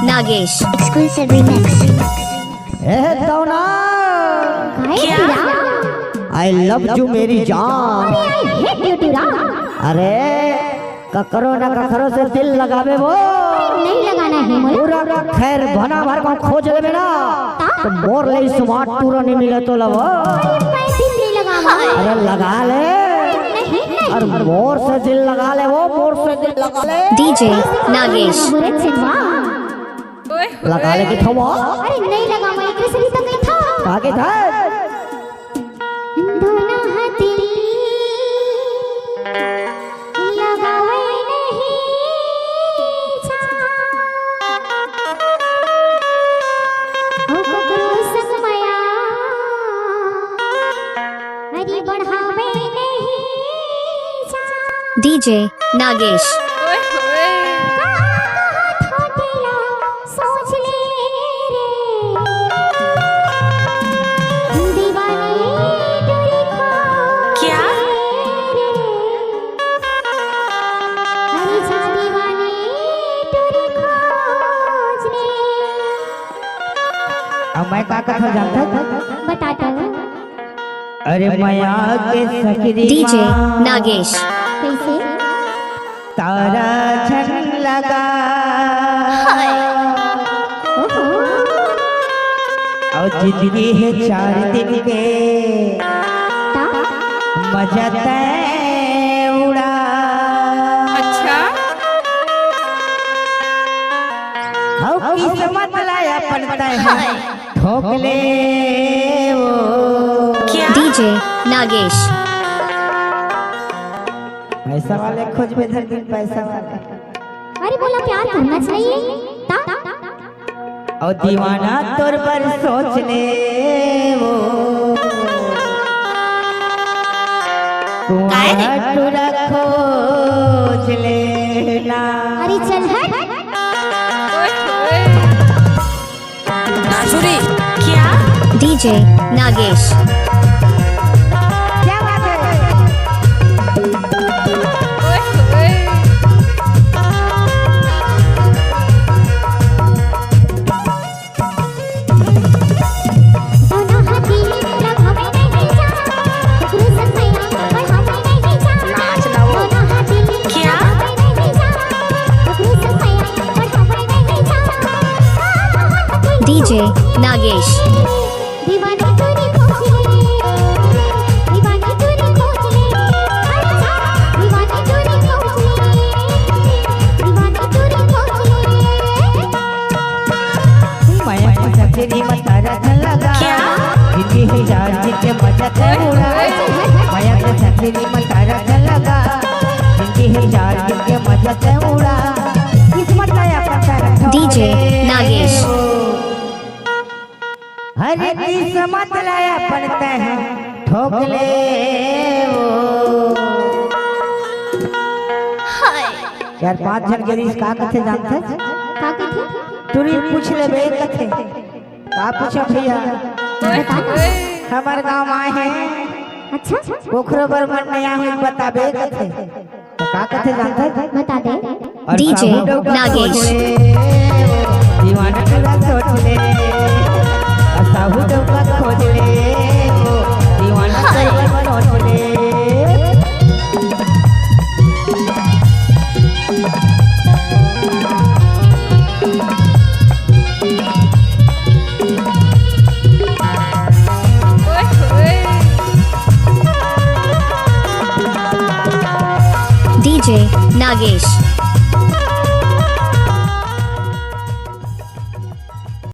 Nagesh. Exclusive remix. दौना क्या? I love you मेरी जान। अरे ककरो न ककरो से दिल लगावे वो नहीं लगाना है मोला। पूरा खैर भना भर को खोज लेवे ना तो मोर ले स्मार्ट टूर नहीं मिले तो लव। मैं दिल नहीं लगावा। अरे लगा ले नहीं और मोर से दिल लगा ले, वो मोर से दिल लगा ले। डीजे नागेश। बुलेट से वाह। लगा ले कि थवा अरे नहीं लगावा, एक से भी तो नहीं था। आगे था दोनों हाथ दिल लगावे नहीं जा। ओ ककरो संग माया अरे बढ़ावे नहीं जा। डीजे नागेश। सोच ले रे दीवाने डोरी खो। क्या? अरे जा दीवाने डोरी खोज ले। अब मैं का कथा जानता था। बताता हूँ अरे माया के सकरी डीजे नागेश। कैसे। तारा छन लगा ओहो और जिंदगी है 4 दिन के ता मजा तय उड़ा। अच्छा और किस्मत लाया पड़ता है ठोक ले वो। क्या? डीजे नागेश। पैसा वाले खोज में धर दिन पैसा वाले अरे बोला प्यार करना चाहिए ता और दीवाना तोर पर सोच ले वो। तुम्हारा टूरा खोज लेना। अरे चल हट। क्या? डीजे नागेश। क्या बात है? दोनों हाथ दिल लगावे नहीं जा। ककरो संग माया बढ़ावे नहीं जा। दोनों हाथ दिल क्या? लगावे नहीं जा। ककरो संग माया बढ़ावे नहीं जा। डीजे नागेश। दीवानी तूने खोज ले। दीवानी तूने खोज ले। अच्छा दीवानी तूने खोज ले। दीवानी तूने खोज ले। माया की सकरी में तारा छन लगा। क्या? जिंदगी है 4 दिन के मजा तय उड़ा। माया की सकरी में तारा छन लगा। जिंदगी है 4 दिन के मजा तय उड़ा। किस्मत लाया पड़ता है डीजे नागेश। हर किस्मत लाया पड़ता है ठोक ले वो। 4-5 जन के रिस का कथे जानते का कथे तुरी पूछ ले बे कथे का पूछो भैया। हमार गांव आए हैं अच्छा पोखरो बर्मन नया हुई बताबे कथे तो का कथे जानते बता दे। और डीजे साहू डोका नागेश। खोज ले, दीवाना टूरा सोच ले और साहू डोका खोज ले वो, दीवाना टूरा सोच ले। डीजे नागेश।